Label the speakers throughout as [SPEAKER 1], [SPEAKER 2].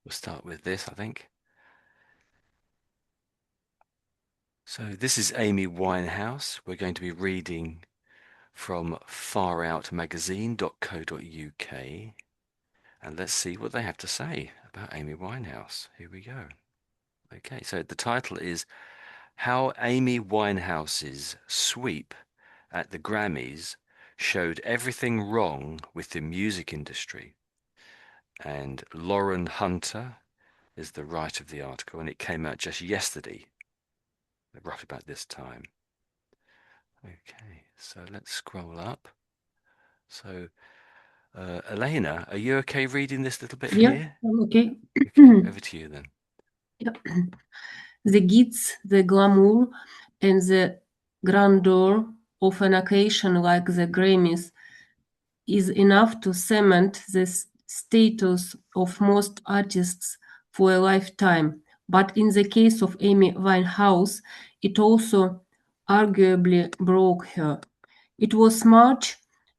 [SPEAKER 1] We'll start with this, I think. So this is Amy Winehouse. We're going to be reading from faroutmagazine.co.uk, and let's see what they have to say about Amy Winehouse. Here we go. Okay, so the title is How Amy Winehouse's Sweep at the Grammys Showed Everything Wrong with the Music Industry. And Lauren Hunter is the writer of the article, and it came out just yesterday, roughly about this time. Okay, so let's scroll up. So, Elena, are you okay reading this little bit
[SPEAKER 2] Yeah,
[SPEAKER 1] here?
[SPEAKER 2] I'm okay.
[SPEAKER 1] Okay, over to you then.
[SPEAKER 2] Yeah. The glitz, the glamour, and the grandeur of an occasion like the Grammys is enough to cement the status of most artists for a lifetime. But in the case of Amy Winehouse, it also arguably broke her. It was March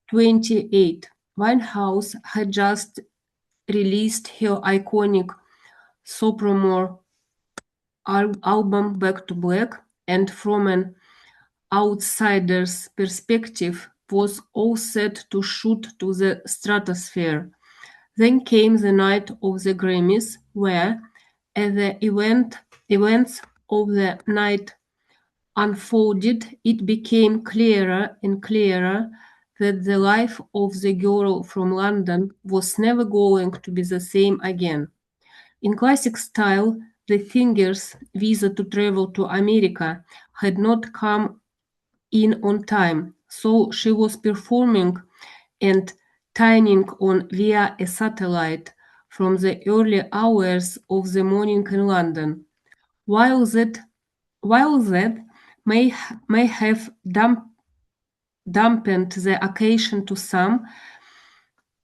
[SPEAKER 2] 28. Winehouse had just released her iconic sophomore album Back to Black, and from an outsider's perspective, was all set to shoot to the stratosphere. Then came the night of the Grammys, where, as the events of the night unfolded, it became clearer and clearer that the life of the girl from London was never going to be the same again. In classic style, the singer's visa to travel to America had not come in on time, so she was performing and tuning on via a satellite from the early hours of the morning in London. While that, while that may have dampened the occasion to some,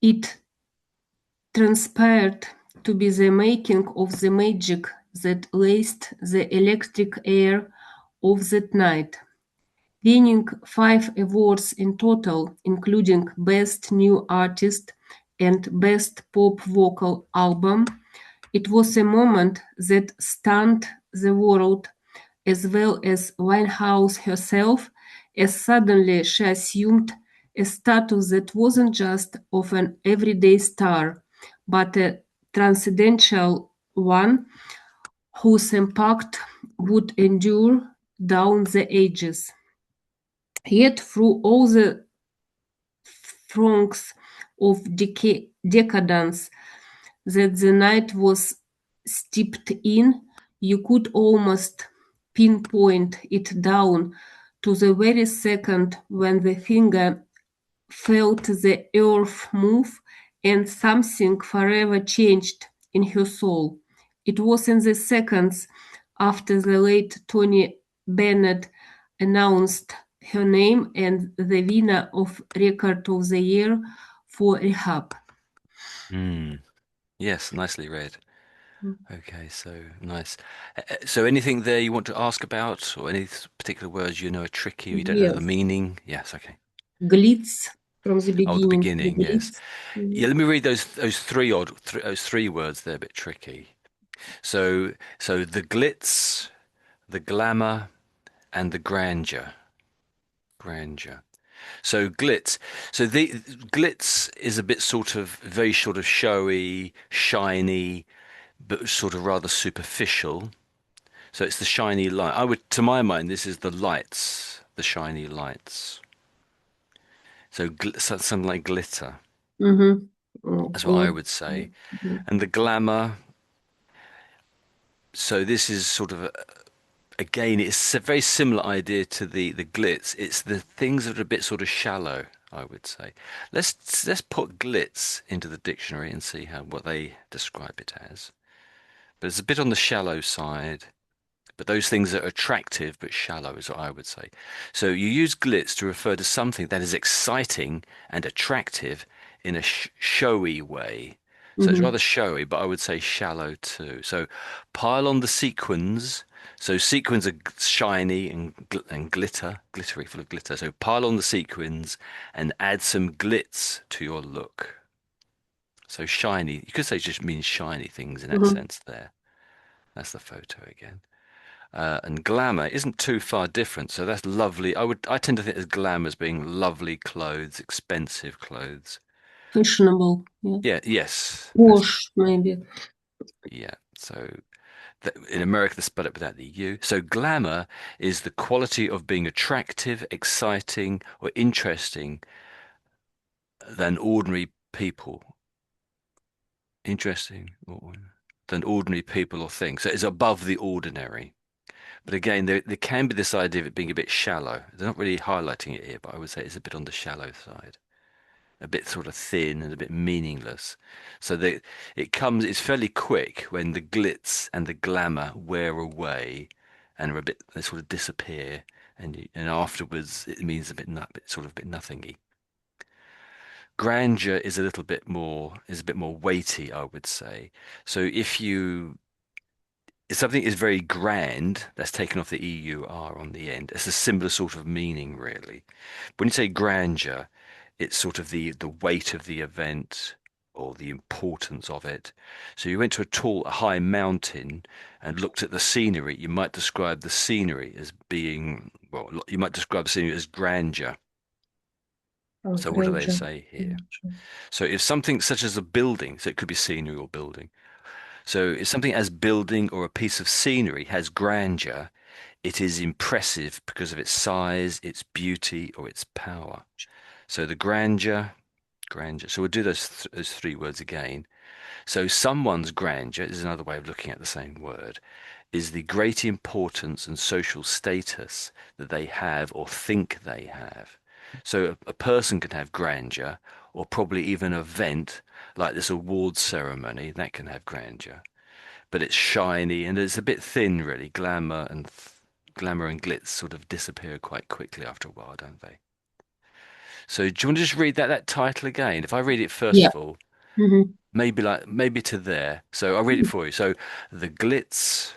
[SPEAKER 2] it transpired to be the making of the magic that laced the electric air of that night. Winning 5 awards in total, including Best New Artist and Best Pop Vocal Album, it was a moment that stunned the world as well as Winehouse herself, as suddenly she assumed a status that wasn't just of an everyday star, but a transcendental one whose impact would endure down the ages. Yet, through all the throngs of decadence that the night was steeped in, you could almost pinpoint it down to the very second when the finger felt the earth move and something forever changed in her soul. It was in the seconds after the late Tony Bennett announced her name and the winner of Record of the Year for Rehab.
[SPEAKER 1] Yes, nicely read. Okay, so nice. So anything there you want to ask about, or any particular words you know are tricky or you don't know the
[SPEAKER 2] Yes,
[SPEAKER 1] meaning? Yes, okay.
[SPEAKER 2] glitz from the
[SPEAKER 1] Oh, the
[SPEAKER 2] beginning. The
[SPEAKER 1] beginning, yes.
[SPEAKER 2] glitz.
[SPEAKER 1] Yeah, let me read those three words. They're a bit tricky. So the glitz, the glamour, and the grandeur. Grandeur. So glitz. So the glitz is a bit sort of very sort of showy, shiny, but sort of rather superficial. So it's the shiny light. I would, to my mind, this is the lights, the shiny lights. So, something like glitter.
[SPEAKER 2] Mhm.
[SPEAKER 1] That's what I
[SPEAKER 2] Okay.
[SPEAKER 1] would say. And the glamour. So this is sort of again, it's a very similar idea to the glitz. It's the things that are a bit sort of shallow, I would say. Let's put glitz into the dictionary and see how what they describe it as. But it's a bit on the shallow side. But those things that are attractive but shallow is what I would say. So you use glitz to refer to something that is exciting and attractive in a showy way. So it's
[SPEAKER 2] Mhm.
[SPEAKER 1] rather showy, but I would say shallow too. So pile on the sequins. So sequins are shiny and glittery, full of glitter. So pile on the sequins and add some glitz to your look. So shiny, you could say it just means shiny things in that
[SPEAKER 2] Mhm.
[SPEAKER 1] sense there. That's the photo again. And glamour isn't too far different. So that's lovely. I tend to think of glamour as being lovely clothes, expensive clothes.
[SPEAKER 2] Fashionable, yeah.
[SPEAKER 1] Yeah, yes, that's
[SPEAKER 2] Wash, maybe.
[SPEAKER 1] yeah. So in America, they spell it without the U. So glamour is the quality of being attractive, exciting, or interesting than ordinary people. Interesting than ordinary people or things. So it's above the ordinary. But again, there can be this idea of it being a bit shallow. They're not really highlighting it here, but I would say it's a bit on the shallow side, a bit sort of thin and a bit meaningless. So it's fairly quick when the glitz and the glamour wear away and are a bit, they sort of disappear, and afterwards it means sort of a bit nothingy. Grandeur is a little bit more is a bit more weighty, I would say. So if something is very grand, that's taken off the EUR on the end. It's a similar sort of meaning, really. When you say grandeur, it's sort of the weight of the event or the importance of it. So you went to a high mountain and looked at the scenery. You might describe the scenery as being, well, you might describe the scenery as grandeur. So what do they
[SPEAKER 2] Grandeur.
[SPEAKER 1] say here? So if something such as a building, so it could be scenery or building. So if something as building or a piece of scenery has grandeur, it is impressive because of its size, its beauty, or its power. So the grandeur. So we'll do those three words again. So someone's grandeur is another way of looking at the same word, is the great importance and social status that they have or think they have. So a person can have grandeur, or probably even an event like this award ceremony that can have grandeur, but it's shiny and it's a bit thin, really. Glamour and glitz sort of disappear quite quickly after a while, don't they? So do you want to just read that title again? If I read it first
[SPEAKER 2] Yeah.
[SPEAKER 1] of all,
[SPEAKER 2] Mhm.
[SPEAKER 1] maybe to there. So I'll read it for you. So the glitz.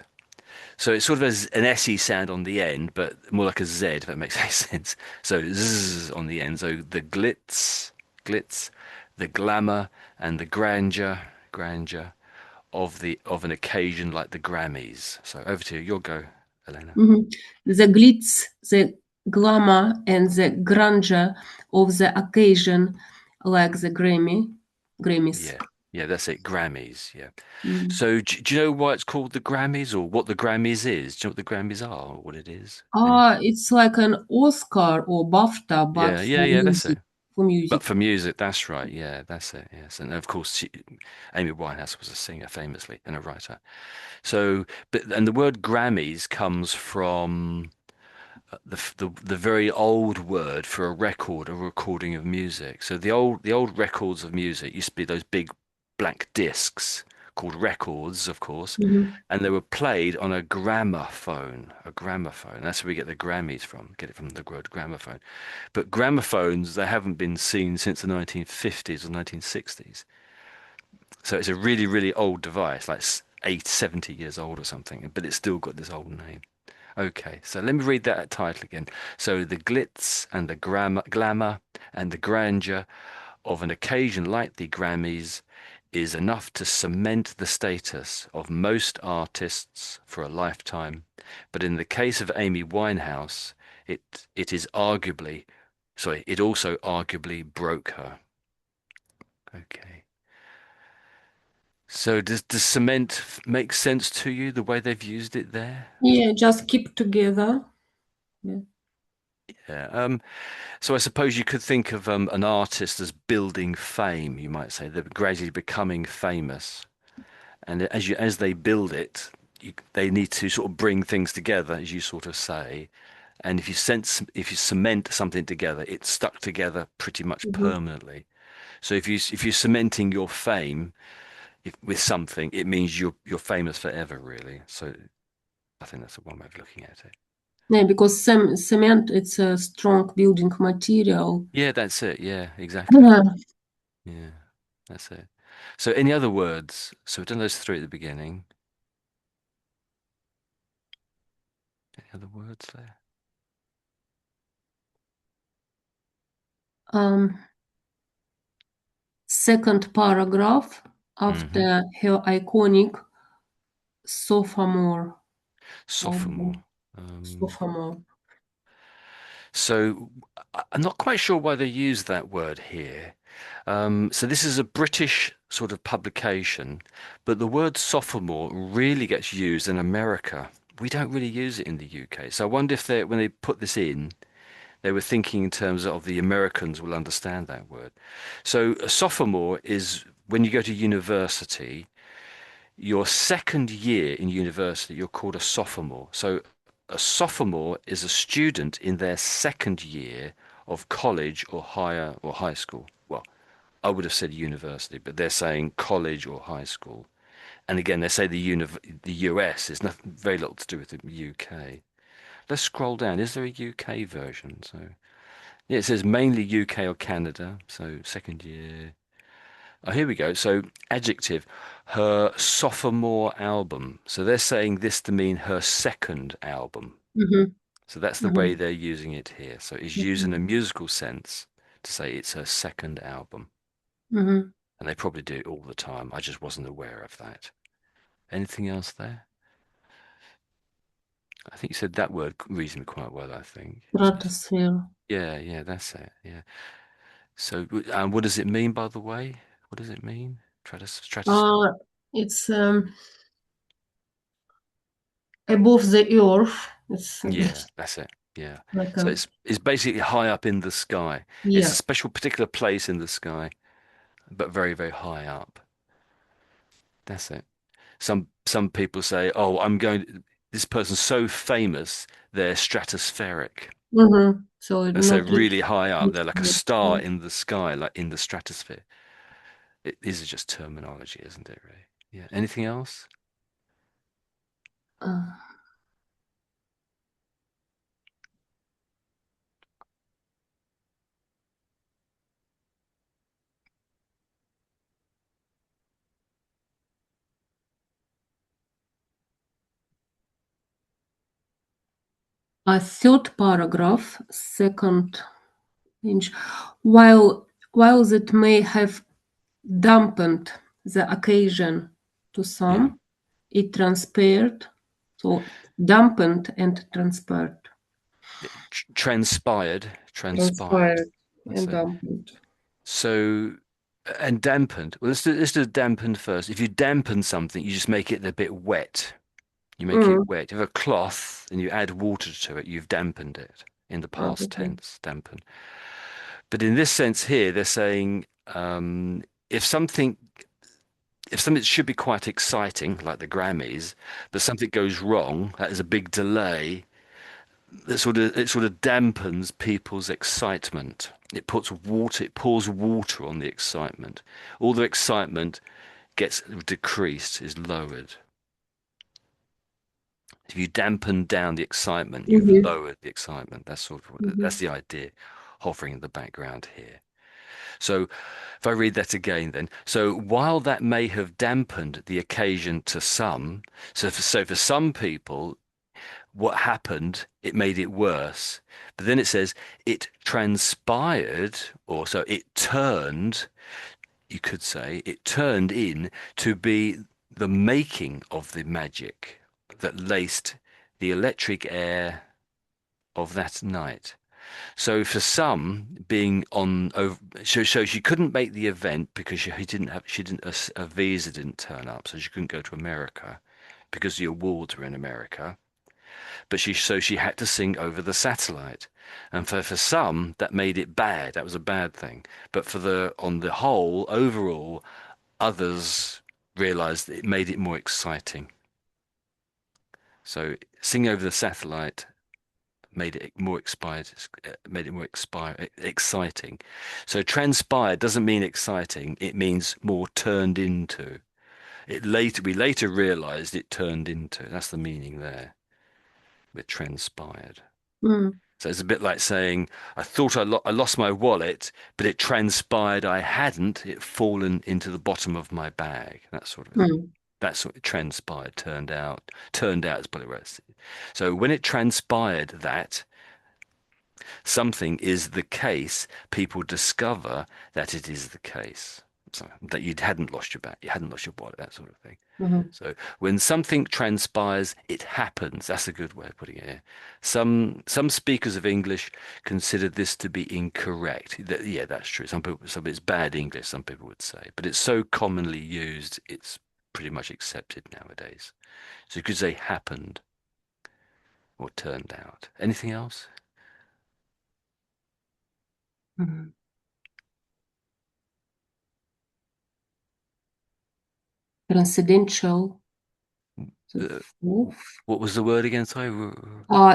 [SPEAKER 1] So it sort of has an SE sound on the end, but more like a Z, if that makes any sense. So Z on the end. So the glitz, the glamour, and the grandeur of an occasion like the Grammys. So over to you. Your go, Elena.
[SPEAKER 2] Mhm. The glitz, the glamour, and the grandeur of the occasion, like the Grammys.
[SPEAKER 1] Yeah, yeah, that's it. Grammys. Yeah.
[SPEAKER 2] Mm.
[SPEAKER 1] So do you know why it's called the Grammys or what the Grammys is? Do you know what the Grammys are or what it is?
[SPEAKER 2] It's like an Oscar or BAFTA, but
[SPEAKER 1] Yeah, that's it.
[SPEAKER 2] For
[SPEAKER 1] But
[SPEAKER 2] music.
[SPEAKER 1] for music, that's right. Yeah, that's it. Yes, and of course, Amy Winehouse was a singer famously and a writer. So, and the word Grammys comes from the very old word for a record, a recording of music. So the old records of music used to be those big black discs called records, of course,
[SPEAKER 2] Mhm.
[SPEAKER 1] and they were played on a gramophone. A gramophone. That's where we get the Grammys from. Get it from the word gramophone. But gramophones, they haven't been seen since the 1950s or 1960s. So it's a really, really old device, like 70 years old or something, but it's still got this old name. Okay, so let me read that title again. So the glitz and the glamour and the grandeur of an occasion like the Grammys is enough to cement the status of most artists for a lifetime. But in the case of Amy Winehouse, it is arguably, sorry, it also arguably broke her. Okay. So does cement make sense to you the way they've used it there?
[SPEAKER 2] Yeah, just keep together. Yeah.
[SPEAKER 1] Yeah. So I suppose you could think of an artist as building fame, you might say. They're gradually becoming famous. And as they build it, they need to sort of bring things together, as you sort of say. And if you cement something together, it's stuck together pretty much
[SPEAKER 2] Mhm.
[SPEAKER 1] permanently. So if you're cementing your fame with something, it means you're famous forever, really. So I think that's one way of looking at it.
[SPEAKER 2] Yeah, because cement it's a strong building material.
[SPEAKER 1] Yeah, that's it. Yeah, exactly.
[SPEAKER 2] Yeah.
[SPEAKER 1] Yeah, that's it. So any other words? So we've done those three at the beginning. Any other words there?
[SPEAKER 2] Um, second paragraph
[SPEAKER 1] Hmm.
[SPEAKER 2] after her iconic sophomore
[SPEAKER 1] Sophomore.
[SPEAKER 2] album.
[SPEAKER 1] Um,
[SPEAKER 2] Sophomore.
[SPEAKER 1] so I'm not quite sure why they use that word here. So this is a British sort of publication, but the word sophomore really gets used in America. We don't really use it in the UK. So I wonder if they, when they put this in, they were thinking in terms of the Americans will understand that word. So a sophomore is when you go to university, your second year in university, you're called a sophomore. So a sophomore is a student in their second year of college or higher or high school. Well, I would have said university, but they're saying college or high school. And again, they say the US is nothing, very little to do with the UK. Let's scroll down. Is there a UK version? So yeah, it says mainly UK or Canada. So second year. Oh, here we go. So adjective, her sophomore album. So they're saying this to mean her second album.
[SPEAKER 2] Mhm,
[SPEAKER 1] So that's the way
[SPEAKER 2] mhm,
[SPEAKER 1] they're using it here. So it's used in a
[SPEAKER 2] mhm,
[SPEAKER 1] musical sense to say it's her second album.
[SPEAKER 2] mhm.
[SPEAKER 1] And they probably do it all the time. I just wasn't aware of that. Anything else there? I think you said that word reasonably quite well, I think.
[SPEAKER 2] Stratosphere.
[SPEAKER 1] Yeah, yeah, that's it. Yeah. So, what does it mean, by the way? What does it mean? Stratosphere?
[SPEAKER 2] Uh, it's above the earth. It's
[SPEAKER 1] Yeah, that's it. Yeah.
[SPEAKER 2] like
[SPEAKER 1] So
[SPEAKER 2] a,
[SPEAKER 1] it's basically high up in the sky. It's a
[SPEAKER 2] yeah.
[SPEAKER 1] special particular place in the sky, but very, very high up. That's it. Some people say, "Oh, I'm going. This person's so famous, they're stratospheric."
[SPEAKER 2] So it
[SPEAKER 1] And so
[SPEAKER 2] not
[SPEAKER 1] really high up, they're like a star
[SPEAKER 2] reachable.
[SPEAKER 1] in the sky, like in the stratosphere. These are just terminology, isn't it, really? Yeah. Anything else?
[SPEAKER 2] Uh, a third paragraph, second inch, while that may have dampened the occasion to
[SPEAKER 1] Yeah.
[SPEAKER 2] some, it transpired. So dampened and transpired.
[SPEAKER 1] Transpired.
[SPEAKER 2] Transpired
[SPEAKER 1] That's
[SPEAKER 2] and
[SPEAKER 1] it.
[SPEAKER 2] dampened.
[SPEAKER 1] So, and dampened. Well, let's do dampened first. If you dampen something, you just make it a bit wet. You make it
[SPEAKER 2] Mm.
[SPEAKER 1] wet. You have a cloth and you add water to it, you've dampened it in the past
[SPEAKER 2] Okay.
[SPEAKER 1] tense, dampen. But in this sense here, they're saying if something if something should be quite exciting, like the Grammys, but something goes wrong, that is a big delay, it sort of dampens people's excitement. It pours water on the excitement. All the excitement gets decreased, is lowered. If you dampen down the excitement, you've
[SPEAKER 2] Mhm,
[SPEAKER 1] lowered the excitement. That's
[SPEAKER 2] mhm,
[SPEAKER 1] the idea hovering in the background here. So if I read that again then. So while that may have dampened the occasion to some, so for some people, what happened, it made it worse. But then it says it transpired, or so it turned, you could say, it turned in to be the making of the magic that laced the electric air of that night. So for some, being on over, so she couldn't make the event because she didn't a visa didn't turn up, so she couldn't go to America because the awards were in America. But she had to sing over the satellite, and for some that made it bad. That was a bad thing. But on the whole, overall, others realized that it made it more exciting. So singing over the satellite made it more exciting. So transpired doesn't mean exciting, it means more turned into. We later realized it turned into. That's the meaning there with transpired.
[SPEAKER 2] mm,
[SPEAKER 1] So it's a bit like saying, I thought I lost my wallet, but it transpired I hadn't. It fallen into the bottom of my bag. That sort of thing.
[SPEAKER 2] mm,
[SPEAKER 1] That's what it transpired, turned out is probably where it's. So when it transpired that something is the case, people discover that it is the case. So that you hadn't lost your bat, you hadn't lost your wallet, that sort of thing.
[SPEAKER 2] Mhm.
[SPEAKER 1] So when something transpires, it happens. That's a good way of putting it here. Some speakers of English consider this to be incorrect. Yeah, that's true. Some it's bad English, some people would say, but it's so commonly used, it's pretty much accepted nowadays. So you could say happened or turned out. Anything else?
[SPEAKER 2] Mhm. Transcendental. The
[SPEAKER 1] Uh,
[SPEAKER 2] fourth.
[SPEAKER 1] what was the word again? Sorry.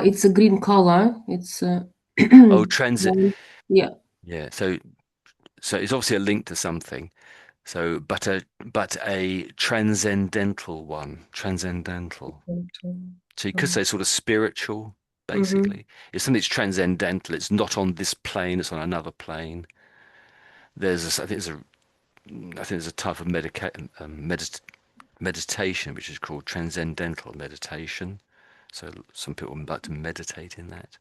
[SPEAKER 2] It's a green color. It's
[SPEAKER 1] Oh, transit.
[SPEAKER 2] yeah.
[SPEAKER 1] Yeah. So it's obviously a link to something. So, but a transcendental one, transcendental. So you could say sort of spiritual,
[SPEAKER 2] Mm-hmm.
[SPEAKER 1] basically. It's something that's transcendental. It's not on this plane. It's on another plane. I think there's a type of meditation which is called transcendental meditation. So some people like to meditate in that.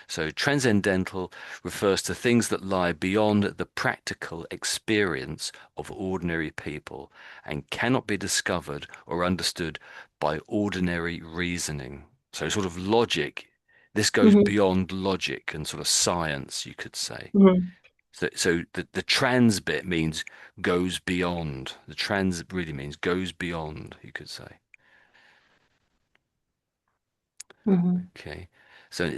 [SPEAKER 1] So transcendental refers to things that lie beyond the practical experience of ordinary people and cannot be discovered or understood by ordinary reasoning. So sort of logic, this goes
[SPEAKER 2] Mm-hmm.
[SPEAKER 1] beyond logic and sort of science, you could say.
[SPEAKER 2] Mm-hmm.
[SPEAKER 1] So the trans bit means goes beyond. The trans really means goes beyond, you could say.
[SPEAKER 2] Mm-hmm.
[SPEAKER 1] Okay. So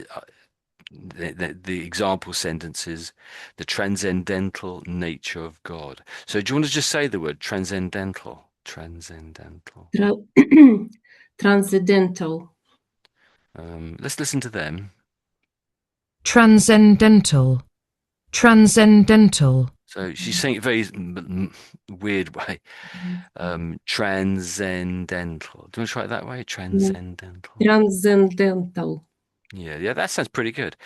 [SPEAKER 1] the example sentence is the transcendental nature of God. So do you want to just say the word transcendental? Transcendental.
[SPEAKER 2] Tra- Transcendental.
[SPEAKER 1] Let's listen to them.
[SPEAKER 3] Transcendental, transcendental,
[SPEAKER 1] So she's saying it very weird way. Transcendental. Do you want to try it that way?
[SPEAKER 2] Mhm.
[SPEAKER 1] Transcendental.
[SPEAKER 2] Transcendental.
[SPEAKER 1] Yeah, that sounds pretty good.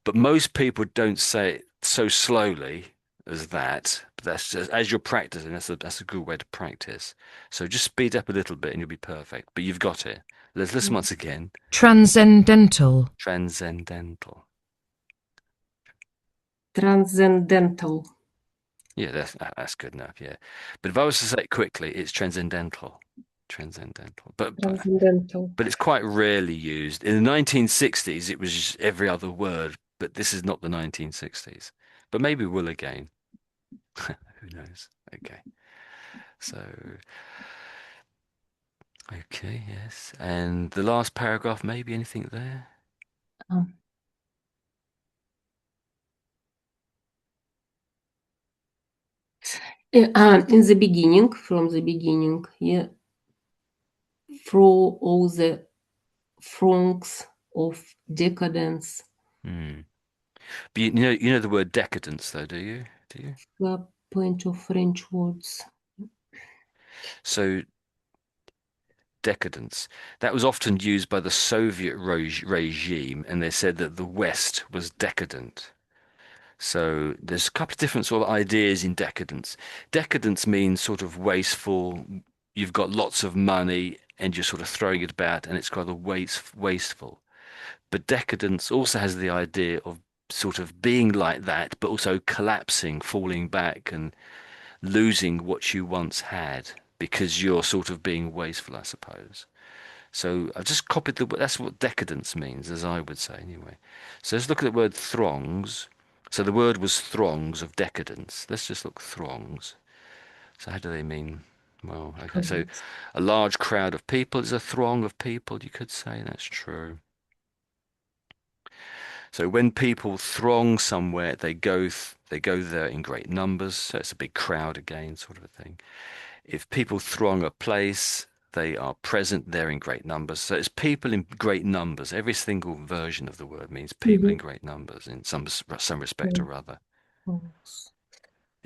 [SPEAKER 1] But most people don't say it so slowly as that. But that's just, as you're practicing, that's a good way to practice. So just speed up a little bit and you'll be perfect. But you've got it. Let's listen once again.
[SPEAKER 3] transcendental,
[SPEAKER 1] Transcendental.
[SPEAKER 2] Transcendental.
[SPEAKER 1] Yeah, that's good enough. Yeah. But if I was to say it quickly, it's transcendental. Transcendental.
[SPEAKER 2] Transcendental.
[SPEAKER 1] But it's quite rarely used. In the 1960s, it was just every other word. But this is not the 1960s. But maybe we'll again. Who knows? Okay. So, okay, yes. And the last paragraph, maybe anything there?
[SPEAKER 2] Um, in the beginning, from the beginning, yeah, through all the throngs of decadence,
[SPEAKER 1] Hmm. But you know the word decadence, though, do you? Do you?
[SPEAKER 2] the point of French words.
[SPEAKER 1] So, decadence. That was often used by the Soviet regime, and they said that the West was decadent. So there's a couple of different sort of ideas in decadence. Decadence means sort of wasteful. You've got lots of money and you're sort of throwing it about, and it's kind of wasteful. But decadence also has the idea of sort of being like that, but also collapsing, falling back, and losing what you once had because you're sort of being wasteful, I suppose. So I've just copied that's what decadence means, as I would say anyway. So let's look at the word throngs. So the word was throngs of decadence. Let's just look throngs. So how do they mean? Well, okay. So
[SPEAKER 2] Decadence.
[SPEAKER 1] a large crowd of people is a throng of people, you could say. That's true. So when people throng somewhere, they go there in great numbers. So it's a big crowd again, sort of a thing. If people throng a place, they are present there in great numbers. So it's people in great numbers. Every single version of the word means people in
[SPEAKER 2] Mhm.
[SPEAKER 1] great numbers in some respect or other.
[SPEAKER 2] Throngs.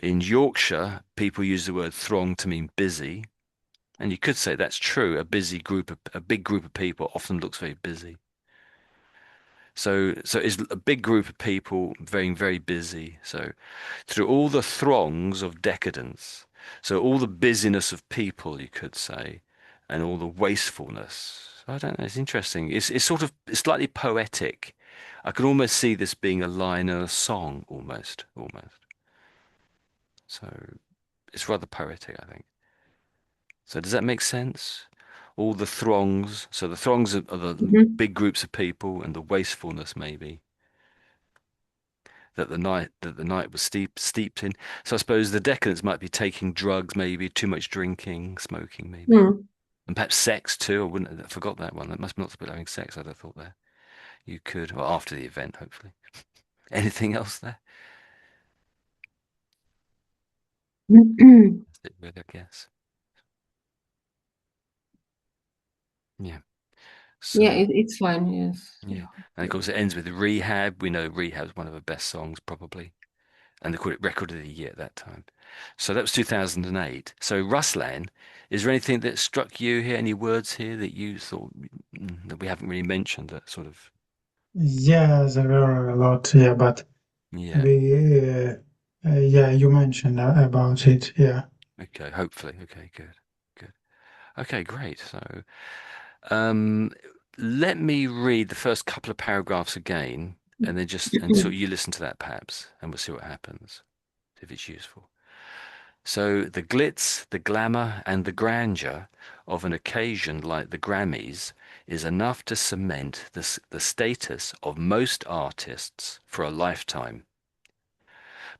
[SPEAKER 1] In Yorkshire, people use the word throng to mean busy, and you could say that's true. A big group of people often looks very busy. So it's a big group of people very, very busy. So through all the throngs of decadence, so all the busyness of people, you could say, and all the wastefulness. I don't know. It's interesting. It's sort of it's slightly poetic. I can almost see this being a line in a song, almost. So It's rather poetic, I think. So does that make sense? All the throngs. So the throngs are the
[SPEAKER 2] Mhm.
[SPEAKER 1] big groups of people, and the wastefulness maybe that the night was steeped in. So I suppose the decadence might be taking drugs, maybe too much drinking, smoking, maybe,
[SPEAKER 2] Mm.
[SPEAKER 1] and perhaps sex too. I forgot that one. That must not be having sex. I'd have thought there. You could, well, after the event, hopefully. Anything else there? That's it, really, I guess. Yeah.
[SPEAKER 2] Yeah,
[SPEAKER 1] So
[SPEAKER 2] it's fine. Yes.
[SPEAKER 1] yeah,
[SPEAKER 2] Yeah.
[SPEAKER 1] and of course it ends with Rehab. We know Rehab's one of the best songs probably, and they called it Record of the Year at that time. So that was 2008. So Ruslan, is there anything that struck you here? Any words here that you thought that we haven't really mentioned that sort of
[SPEAKER 4] Yeah, there were a lot. Yeah, but
[SPEAKER 1] yeah.
[SPEAKER 4] yeah, you mentioned about it. Yeah.
[SPEAKER 1] Okay, hopefully. Okay, good. Good. Okay, great. So um let me read the first couple of paragraphs again and then just until you listen to that perhaps and we'll see what happens if it's useful. So the glitz, the glamour, and the grandeur of an occasion like the Grammys is enough to cement the status of most artists for a lifetime.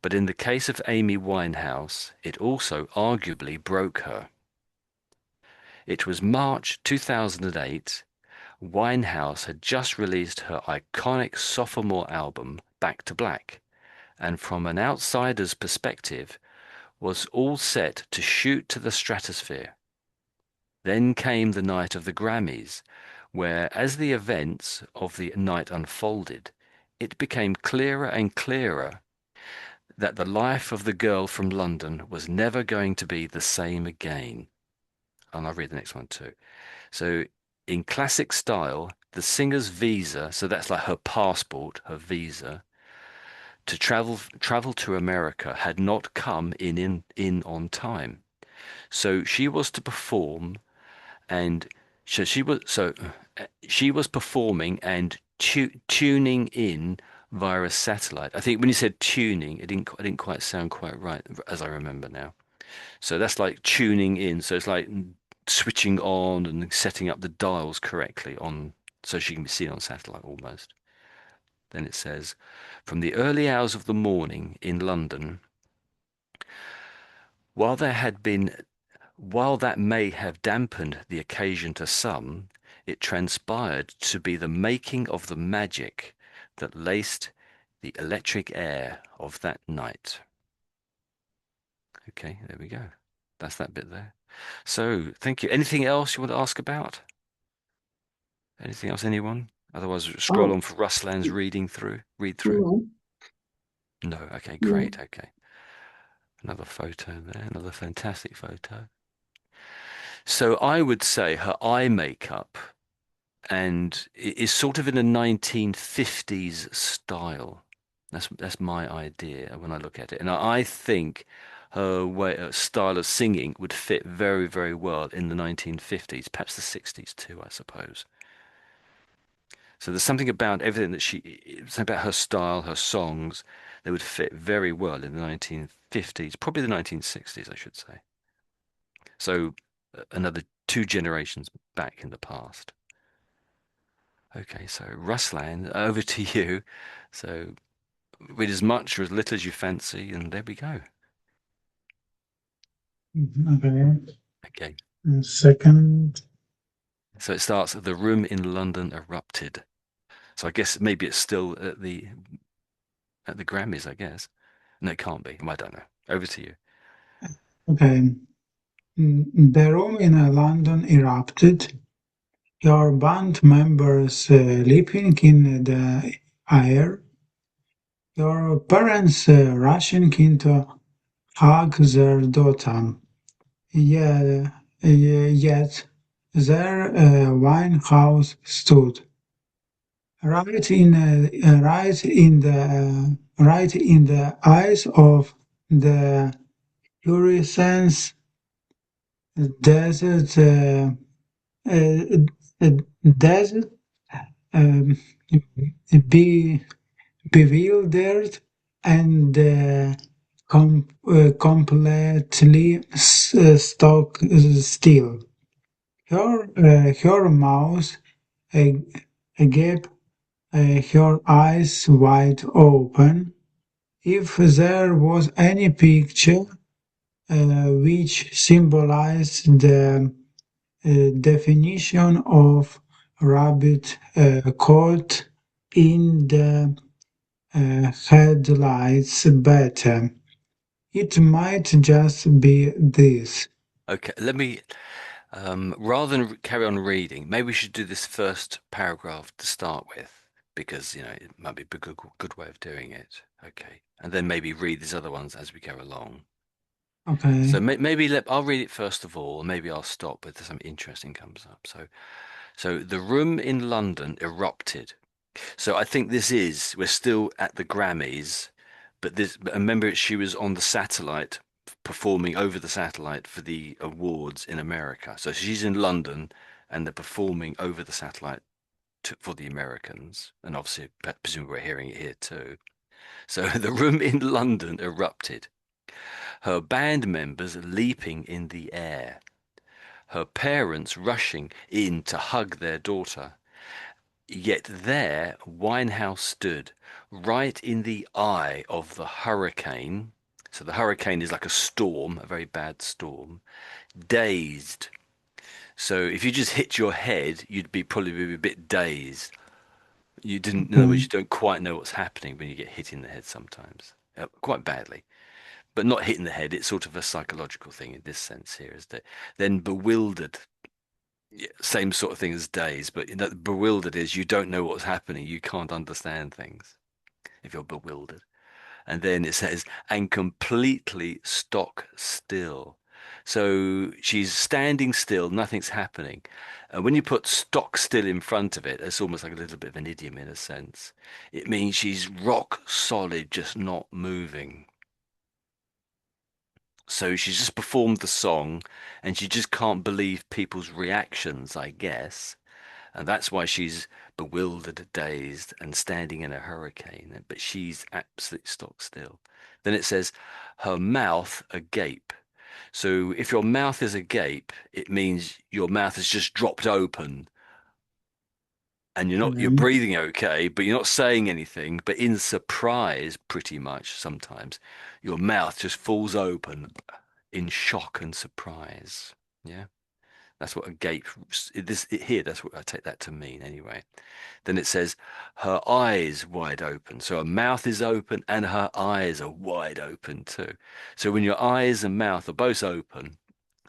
[SPEAKER 1] But in the case of Amy Winehouse, it also arguably broke her. It was March 2008. Winehouse had just released her iconic sophomore album, Back to Black, and from an outsider's perspective, was all set to shoot to the stratosphere. Then came the night of the Grammys, where, as the events of the night unfolded, it became clearer and clearer that the life of the girl from London was never going to be the same again. And I'll read the next one too. So, in classic style, the singer's visa, so that's like her passport, her visa, to travel to America had not come in on time. So she was to perform and she was performing and tuning in via a satellite. I think when you said tuning, it didn't quite sound quite right as I remember now. So that's like tuning in. So it's like switching on and setting up the dials correctly on so she can be seen on satellite almost. Then it says, from the early hours of the morning in London, while there had been while that may have dampened the occasion to some, it transpired to be the making of the magic that laced the electric air of that night. Okay, there we go. That's that bit there. So, thank you. Anything else you want to ask about? Anything else, anyone? Otherwise, scroll
[SPEAKER 2] Oh,
[SPEAKER 1] on for Ruslan's read through.
[SPEAKER 2] no.
[SPEAKER 1] No, okay,
[SPEAKER 2] No.
[SPEAKER 1] great, okay. Another photo there, another fantastic photo. So I would say her eye makeup and it is sort of in a 1950s style. That's my idea when I look at it, and I think her style of singing would fit very, very well in the 1950s, perhaps the 60s too, I suppose. So there's something about everything something about her style, her songs, that would fit very well in the 1950s, probably the 1960s, I should say. So another two generations back in the past. Okay, so Ruslan, over to you. So read as much or as little as you fancy, and there we go.
[SPEAKER 4] Okay.
[SPEAKER 1] Okay.
[SPEAKER 4] Second.
[SPEAKER 1] So it starts, the room in London erupted. So I guess maybe it's still at the Grammys, I guess. No, it can't be. I don't know. Over to you.
[SPEAKER 4] Okay. The room in London erupted. Your band members leaping in the air. Your parents rushing in to hug their daughter. Yeah, yet there Winehouse stood, right in the eyes of the Puritans, desert, uh, uh, desert, um, be bewildered and completely stock still. Her mouth agape, her eyes wide open. If there was any picture which symbolized the definition of rabbit caught in the headlights better, it might just be this.
[SPEAKER 1] Okay, let me, rather than carry on reading, maybe we should do this first paragraph to start with, because, it might be a good way of doing it. Okay. And then maybe read these other ones as we go along. So
[SPEAKER 4] Okay.
[SPEAKER 1] maybe I'll read it first of all, and maybe I'll stop if something interesting comes up. So the room in London erupted. So I think we're still at the Grammys, but remember she was on the satellite, performing over the satellite for the awards in America. So she's in London and they're performing over the satellite for the Americans. And obviously, presumably we're hearing it here too. So the room in London erupted. Her band members leaping in the air. Her parents rushing in to hug their daughter. Yet there Winehouse stood, right in the eye of the hurricane. So the hurricane is like a storm, a very bad storm, dazed. So if you just hit your head, you'd probably be a bit dazed. In other words,
[SPEAKER 4] Okay.
[SPEAKER 1] you don't quite know what's happening when you get hit in the head sometimes, quite badly. But not hit in the head, it's sort of a psychological thing in this sense here, is that then bewildered. Yeah, same sort of thing as days, but bewildered is you don't know what's happening. You can't understand things if you're bewildered. And then it says, and completely stock still. So she's standing still, nothing's happening. And when you put stock still in front of it, it's almost like a little bit of an idiom in a sense. It means she's rock solid, just not moving. So she's just performed the song and she just can't believe people's reactions, I guess. And that's why she's bewildered, dazed, and standing in a hurricane. But she's absolutely stock still. Then it says, her mouth agape. So if your mouth is agape, it means your mouth has just dropped open and you're
[SPEAKER 4] Okay.
[SPEAKER 1] breathing okay, but you're not saying anything. But in surprise, pretty much sometimes, your mouth just falls open in shock and surprise. Yeah. That's what agape here. That's what I take that to mean anyway. Then it says her eyes wide open. So her mouth is open and her eyes are wide open too. So when your eyes and mouth are both open,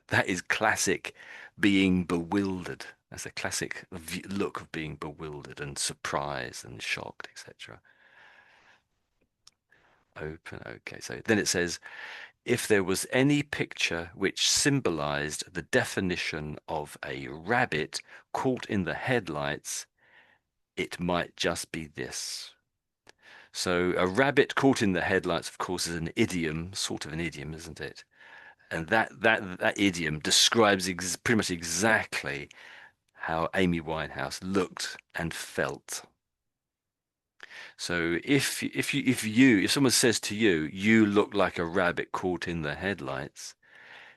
[SPEAKER 1] that is classic being bewildered. That's a classic look of being bewildered and surprised and shocked, etc. Open. Okay. So then it says, if there was any picture which symbolized the definition of a rabbit caught in the headlights, it might just be this. So a rabbit caught in the headlights, of course, is an idiom, sort of an idiom, isn't it? And that idiom describes pretty much exactly how Amy Winehouse looked and felt. So if someone says to you, you look like a rabbit caught in the headlights,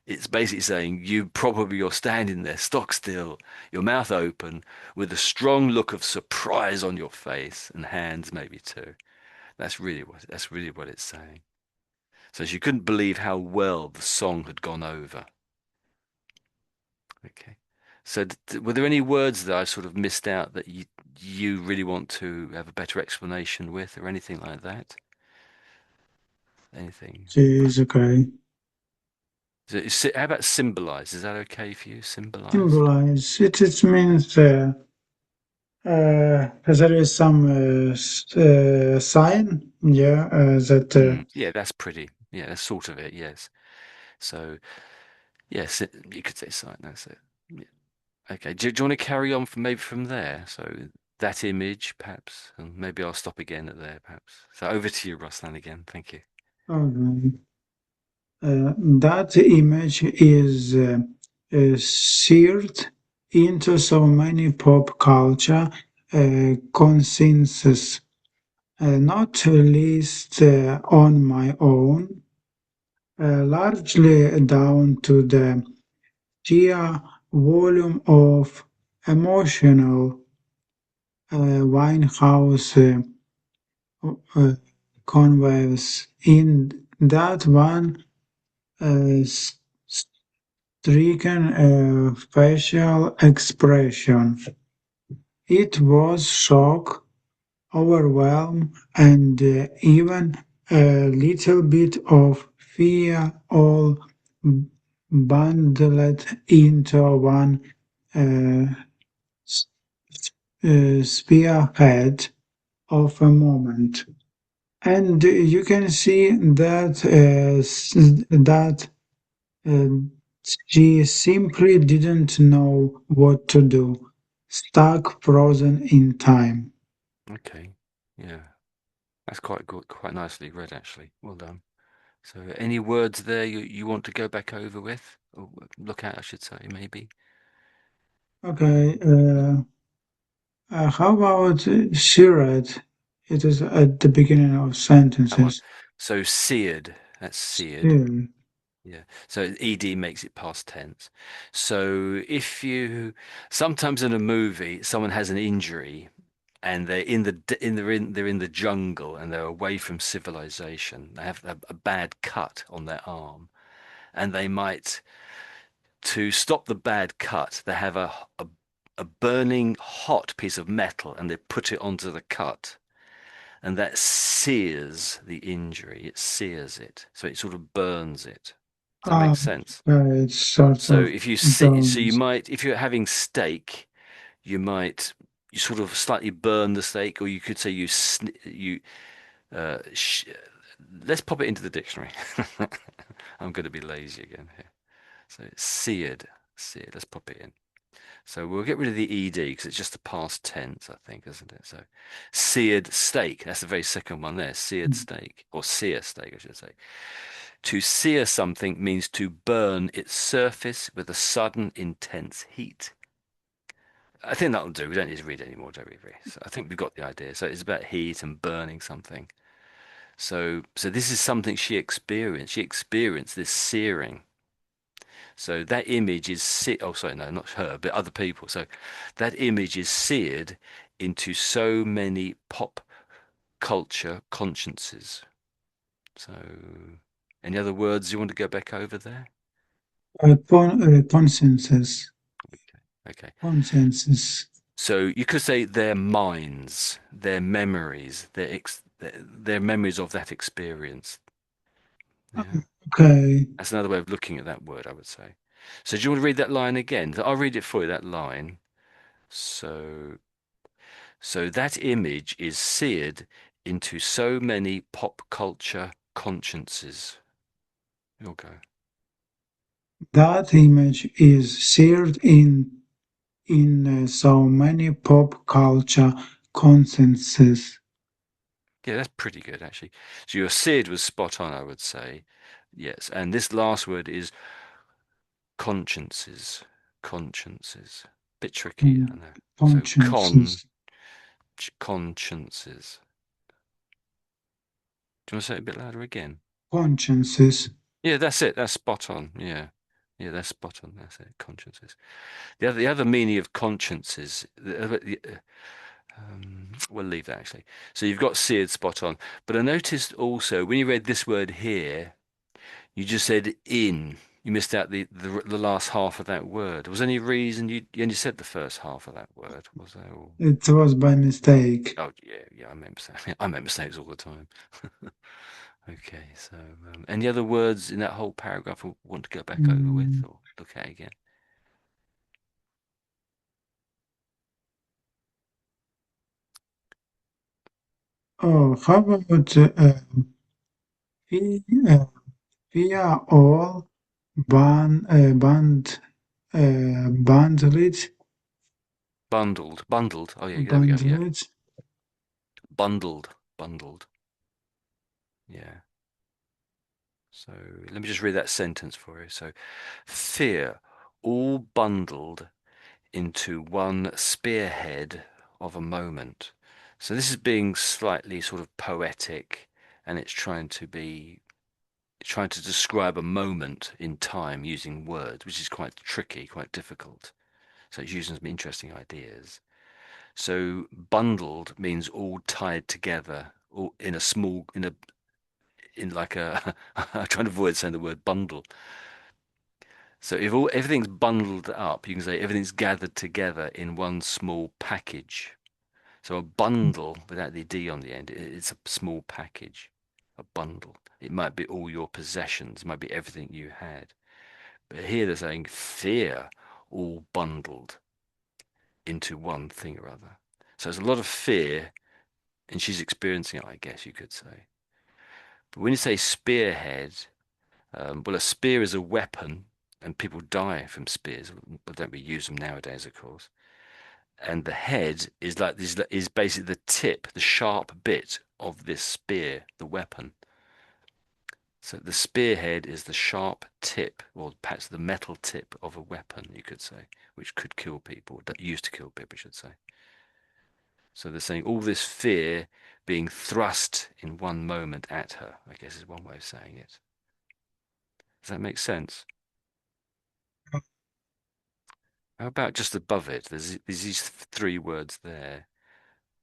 [SPEAKER 1] it's basically saying you're standing there stock still, your mouth open, with a strong look of surprise on your face and hands maybe too. That's really what it's saying. So she couldn't believe how well the song had gone over. Okay. So were there any words that I sort of missed out that you really want to have a better explanation with, or anything like that? Anything?
[SPEAKER 4] She's okay.
[SPEAKER 1] How about symbolize? Is that okay for you? Symbolize?
[SPEAKER 4] Symbolize. It means there is some sign, yeah, that
[SPEAKER 1] Yeah, that's sort of it, yes. So, yes, you could say sign, that's it. Yeah. Okay, do you want to carry on from there? So that image, perhaps, and maybe I'll stop again at there, perhaps. So over to you, Ruslan, again. Thank you.
[SPEAKER 4] okay. That image is seared into so many pop culture consensus, not least on my own. largely down to the sheer volume of emotional Winehouse uh, conveys in that one stricken facial expression. It was shock, overwhelm, and even a little bit of fear all bundled into one uh, s- spearhead of a moment. And you can see that that uh, she simply didn't know what to do, stuck frozen in time.
[SPEAKER 1] Okay. Yeah. That's quite good, quite nicely read, actually. Well done. So, any words there you want to go back over with, or look at, I should say, maybe?
[SPEAKER 4] Okay, how about Shirat? It is at the beginning of
[SPEAKER 1] That one.
[SPEAKER 4] sentences.
[SPEAKER 1] So, seared. That's seared.
[SPEAKER 4] Still,
[SPEAKER 1] Yeah. So ed makes it past tense. So if you sometimes in a movie someone has an injury and they're in the they're in the jungle and they're away from civilization. They have a bad cut on their arm, and they might to stop the bad cut. They have a burning hot piece of metal and they put it onto the cut, and that sears the injury. It sears it, so it sort of burns it. Does that make
[SPEAKER 4] ah,
[SPEAKER 1] sense?
[SPEAKER 4] it's sort
[SPEAKER 1] So
[SPEAKER 4] of
[SPEAKER 1] if you see, so you
[SPEAKER 4] bones.
[SPEAKER 1] might, if you're having steak, you might you sort of slightly burn the steak, or you could say you let's pop it into the dictionary. I'm going to be lazy again here. So seared, seared. Let's pop it in. So we'll get rid of the ed because it's just the past tense, I think, isn't it? So seared steak. That's the very second one there. Seared steak, or sear steak, I should say. To sear something means to burn its surface with a sudden intense heat. I think that'll do. We don't need to read any more, do we? So I think we've got the idea. So it's about heat and burning something. So this is something she experienced. She experienced this searing. So that image is oh sorry, no, not her, but other people. So that image is seared into so many pop culture consciences. So any other words you want to go back over there?
[SPEAKER 4] Consensus.
[SPEAKER 1] Okay.
[SPEAKER 4] Consensus.
[SPEAKER 1] So you could say their minds, their memories, their memories of that experience. Yeah.
[SPEAKER 4] Okay.
[SPEAKER 1] That's another way of looking at that word, I would say. So do you want to read that line again? I'll read it for you, that line. So that image is seared into so many pop culture consciences. You'll go.
[SPEAKER 4] That image is seared in so many pop culture consensus.
[SPEAKER 1] Yeah, that's pretty good actually. So your seared was spot on, I would say. Yes, and this last word is consciences. Consciences. Bit tricky, I know. So
[SPEAKER 4] Consciences.
[SPEAKER 1] consciences. Do you want to say it a bit louder again?
[SPEAKER 4] Consciences.
[SPEAKER 1] Yeah, that's it. That's spot on. Yeah. Yeah, that's spot on. That's it. Consciences. The other meaning of consciences. We'll leave that actually. So you've got seared spot on. But I noticed also when you read this word here, you just said in. You missed out the last half of that word. Was there any reason you only said the first half of that word? Was there? Or...
[SPEAKER 4] It was by mistake.
[SPEAKER 1] Oh yeah, yeah. I make mistakes. I make mistakes all the time. Okay. So any other words in that whole paragraph you want to go back over with
[SPEAKER 4] Mm.
[SPEAKER 1] or look at again?
[SPEAKER 4] Oh, how about we, we are all bundled,
[SPEAKER 1] Bundled. Oh yeah, there we go. Yeah,
[SPEAKER 4] bundled.
[SPEAKER 1] bundled. Yeah. So let me just read that sentence for you. So, fear, all bundled into one spearhead of a moment. So this is being slightly sort of poetic, and it's trying to describe a moment in time using words, which is quite tricky, quite difficult. So it's using some interesting ideas. So bundled means all tied together, all in a small, in like a, I'm trying to avoid saying the word bundle. So if everything's bundled up, you can say everything's gathered together in one small package. So a bundle without the D on the end, it's a small package, a bundle. It might be all your possessions, it might be everything you had. But here they're saying fear all bundled into one thing or other. So there's a lot of fear, and she's experiencing it, I guess you could say. But when you say spearhead, well, a spear is a weapon, and people die from spears, but don't we use them nowadays, of course. And the head is like this, is basically the tip, the sharp bit of this spear, the weapon. So the spearhead is the sharp tip, or perhaps the metal tip of a weapon, you could say, which could kill people, that used to kill people, I should say. So they're saying all this fear being thrust in one moment at her, I guess is one way of saying it. Does that make sense? How about just above it? There's these three words there.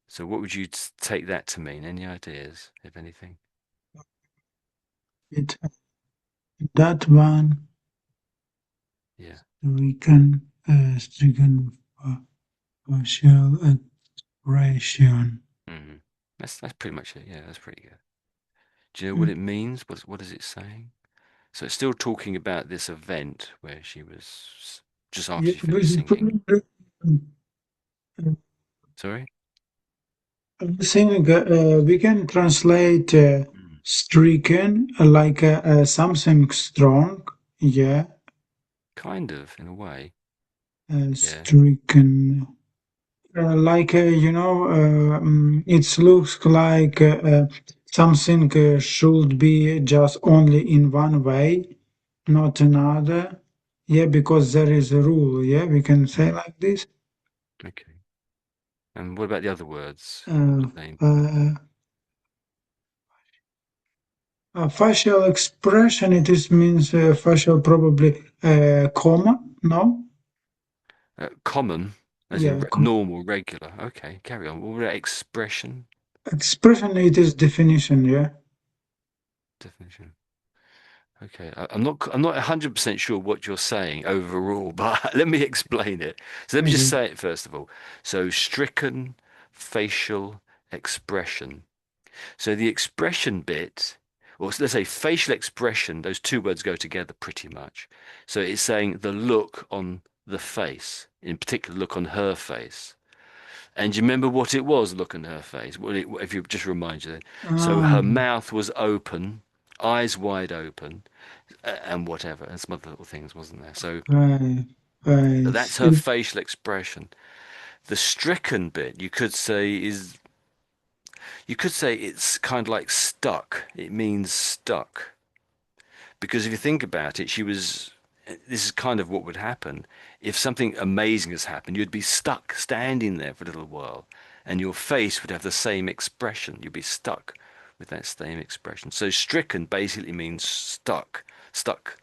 [SPEAKER 1] So what would you take that to mean? Any ideas, if anything?
[SPEAKER 4] It that one
[SPEAKER 1] Yeah.
[SPEAKER 4] stricken facial expression.
[SPEAKER 1] Hmm. That's pretty much it. Yeah, that's pretty good. Do you know what
[SPEAKER 4] Mm.
[SPEAKER 1] it means? What is it saying? So it's still talking about this event where she was just after
[SPEAKER 4] Yeah,
[SPEAKER 1] she finished singing.
[SPEAKER 4] uh,
[SPEAKER 1] Sorry?
[SPEAKER 4] Saying we can translate
[SPEAKER 1] Mm.
[SPEAKER 4] stricken like something strong. Yeah,
[SPEAKER 1] Kind of, in a way. Yeah.
[SPEAKER 4] stricken. Like it looks like something should be just only in one way, not another. Yeah, because there is a rule. Yeah, we can say like this.
[SPEAKER 1] Okay. And what about the other words? What
[SPEAKER 4] Uh,
[SPEAKER 1] do they?
[SPEAKER 4] uh, Facial expression. It is means facial probably comma. No.
[SPEAKER 1] Common, as in
[SPEAKER 4] Yeah,
[SPEAKER 1] normal, regular. Okay, carry on. What about expression?
[SPEAKER 4] expression. It is definition. Yeah.
[SPEAKER 1] Definition. Okay, I'm not 100% sure what you're saying overall, but let me explain it. So let me just
[SPEAKER 4] Okay.
[SPEAKER 1] say it first of all. So stricken facial expression. So the expression bit, or let's say facial expression, those two words go together pretty much. So it's saying the look on the face, in particular, look on her face. And do you remember what it was, look on her face? If you just remind you. So
[SPEAKER 4] Ah,
[SPEAKER 1] her mouth was open, eyes wide open, and whatever, and some other little things, wasn't there? So
[SPEAKER 4] right. Right.
[SPEAKER 1] that's her facial expression. The stricken bit, you could say it's kind of like stuck. It means stuck. Because if you think about it, this is kind of what would happen. If something amazing has happened, you'd be stuck standing there for a little while, and your face would have the same expression. You'd be stuck with that same expression. So stricken basically means stuck, stuck,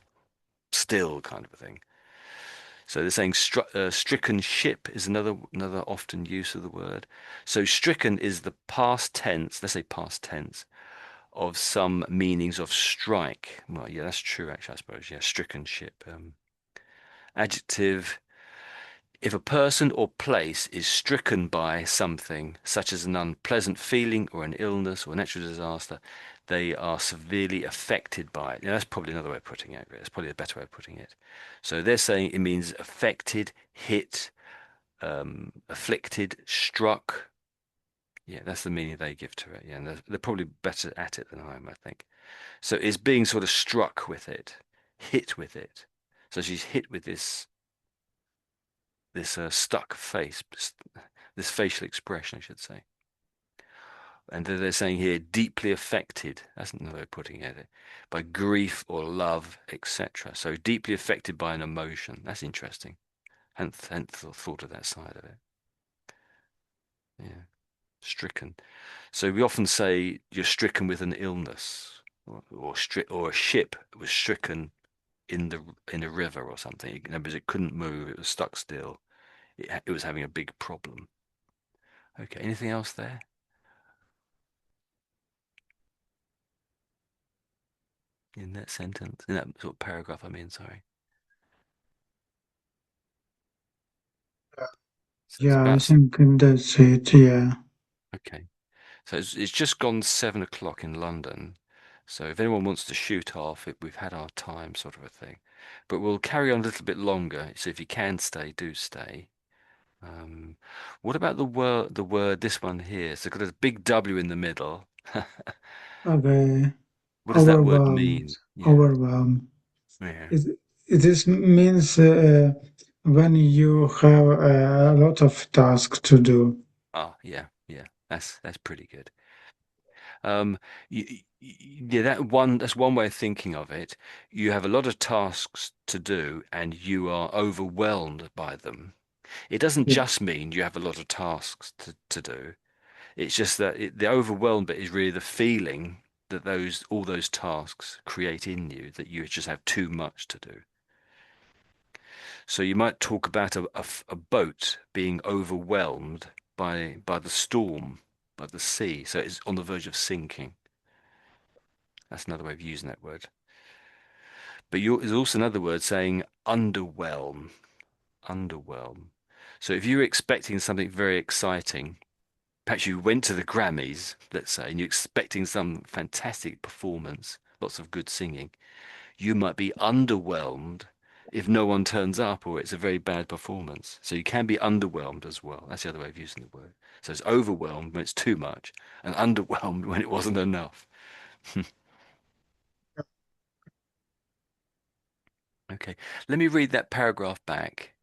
[SPEAKER 1] still kind of a thing. So they're saying stricken ship is another often use of the word. So stricken is the past tense, let's say past tense, of some meanings of strike. Well, yeah, that's true actually, I suppose. Yeah, stricken ship. Adjective, if a person or place is stricken by something, such as an unpleasant feeling or an illness or a natural disaster, they are severely affected by it. Now, that's probably another way of putting it. That's probably a better way of putting it. So they're saying it means affected, hit, afflicted, struck. Yeah, that's the meaning they give to it. Yeah, and they're probably better at it than I am, I think. So it's being sort of struck with it, hit with it. So she's hit with this stuck face, this facial expression, I should say. And they're saying here, deeply affected. That's another way of putting it. By grief or love, etc. So deeply affected by an emotion. That's interesting. Hadn't thought of that side of it. Yeah, stricken. So we often say you're stricken with an illness or a ship was stricken in a river or something. You know, because it couldn't move, it was stuck still. It was having a big problem. Okay, anything else there? In that sentence, in that sort of paragraph, I mean, sorry. So it's
[SPEAKER 4] Yeah, I
[SPEAKER 1] about,
[SPEAKER 4] think that's it. Yeah.
[SPEAKER 1] okay. So it's just gone 7 o'clock in London. So if anyone wants to shoot off, we've had our time, sort of a thing. But we'll carry on a little bit longer. So if you can stay, do stay. Um, what about the word, this one here? So it's got a big W in the middle.
[SPEAKER 4] Okay.
[SPEAKER 1] What does that word
[SPEAKER 4] Overwhelmed.
[SPEAKER 1] mean? Yeah,
[SPEAKER 4] Overwhelmed.
[SPEAKER 1] yeah.
[SPEAKER 4] It, this means when you have a lot of tasks to do.
[SPEAKER 1] Ah, yeah, yeah. That's pretty good. Um, yeah, that's one way of thinking of it. You have a lot of tasks to do, and you are overwhelmed by them. It doesn't
[SPEAKER 4] Yeah.
[SPEAKER 1] just mean you have a lot of tasks to do. It's just that the overwhelmed bit is really the feeling that all those tasks create in you, that you just have too much to do. So you might talk about a boat being overwhelmed by the storm, by the sea. So it's on the verge of sinking. That's another way of using that word. But there's also another word saying underwhelm. Underwhelm. So if you're expecting something very exciting, perhaps you went to the Grammys, let's say, and you're expecting some fantastic performance, lots of good singing, you might be underwhelmed if no one turns up or it's a very bad performance. So you can be underwhelmed as well. That's the other way of using the word. So it's overwhelmed when it's too much and underwhelmed when it wasn't enough. Okay, let me read that paragraph back,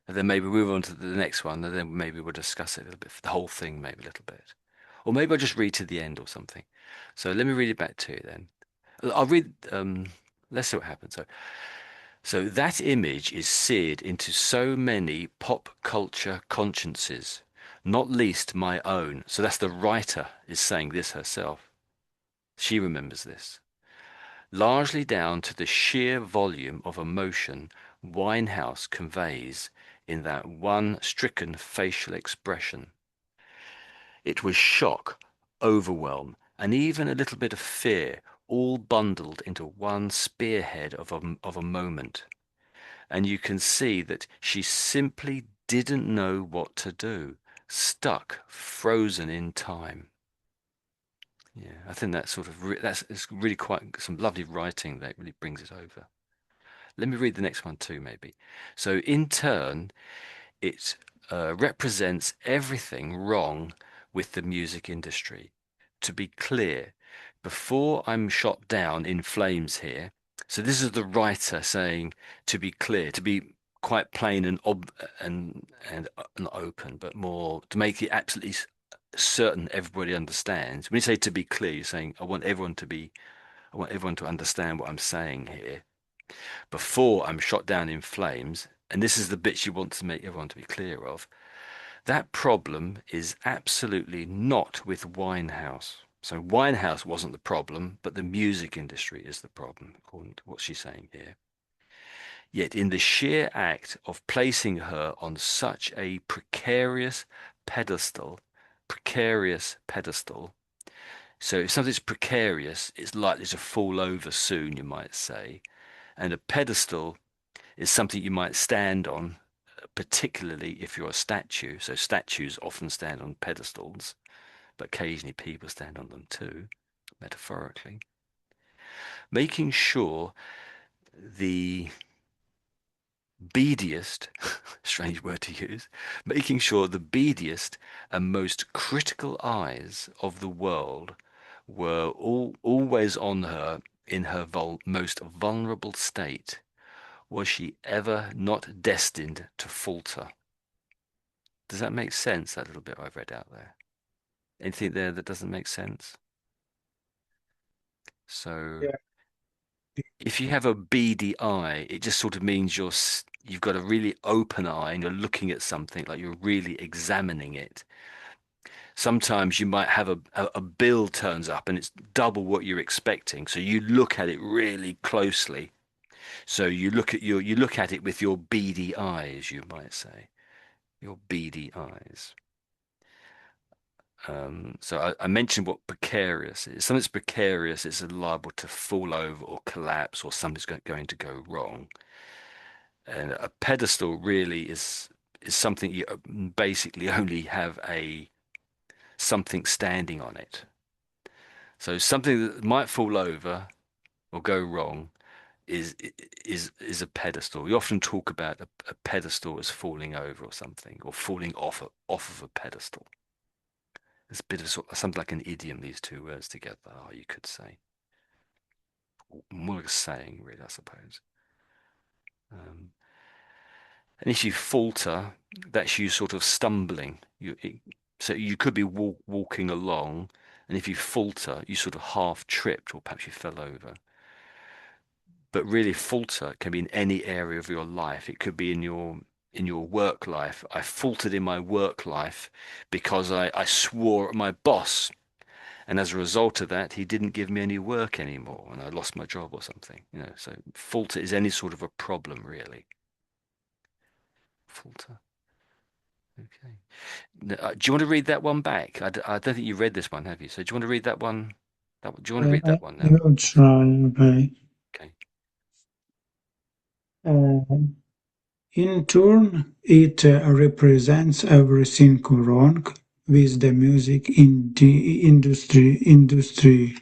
[SPEAKER 1] and then maybe move on to the next one, and then maybe we'll discuss it a little bit, the whole thing, maybe a little bit. Or maybe I'll just read to the end or something. So let me read it back to you then. I'll read, let's see what happens. So that image is seared into so many pop culture consciences, not least my own. So that's the writer is saying this herself. She remembers this. Largely down to the sheer volume of emotion Winehouse conveys in that one stricken facial expression. It was shock, overwhelm, and even a little bit of fear, all bundled into one spearhead of a moment. And you can see that she simply didn't know what to do, stuck, frozen in time. Yeah, I think that's sort of it's really quite some lovely writing that really brings it over. Let me read the next one too, maybe. So, in turn, it represents everything wrong with the music industry. To be clear, before I'm shot down in flames here, so this is the writer saying, to be clear, to be quite plain and not open, but more to make it absolutely certain everybody understands. When you say to be clear, you're saying I want everyone to understand what I'm saying here before I'm shot down in flames, and this is the bits you want to make everyone to be clear of, that problem is absolutely not with Winehouse. So Winehouse wasn't the problem, but the music industry is the problem, according to what she's saying here. Yet in the sheer act of placing her on such a precarious pedestal, so if something's precarious, it's likely to fall over soon, you might say. And a pedestal is something you might stand on, particularly if you're a statue. So statues often stand on pedestals, but occasionally people stand on them too, metaphorically. Making sure the beadiest, strange word to use, making sure the beadiest and most critical eyes of the world were always on her in her most vulnerable state. Was she ever not destined to falter? Does that make sense, that little bit I've read out there? Anything there that doesn't make sense? So
[SPEAKER 4] Yeah.
[SPEAKER 1] if you have a beady eye, it just sort of means you've got a really open eye and you're looking at something like you're really examining it. sometimes you might have a bill turns up and it's double what you're expecting. So you look at it really closely. So you look at it with your beady eyes, you might say, your beady eyes. So I mentioned what precarious is. Something that's precarious is liable to fall over or collapse, or something's going to go wrong. And a pedestal really is something you basically only have a something standing on it. So something that might fall over or go wrong is is a pedestal. We often talk about a pedestal as falling over or something, or falling off of a pedestal. It's a bit of something like an idiom, these two words together are, you could say. More like a saying, really, I suppose. Um, and if you falter, that's you sort of stumbling. So you could be walking along, and if you falter, you sort of half tripped, or perhaps you fell over. But really, falter can be in any area of your life. It could be in your work life. I faltered in my work life because I swore at my boss. And as a result of that, he didn't give me any work anymore, and I lost my job or something. So falter is any sort of a problem, really. Falter. Okay. Do you want to read that one back? I don't think you read this one, have you? So do you want to read that one? Do you want to read that one
[SPEAKER 4] I
[SPEAKER 1] now?
[SPEAKER 4] will try. Okay.
[SPEAKER 1] Okay.
[SPEAKER 4] Uh, in turn, it represents everything wrong with the music in the industry.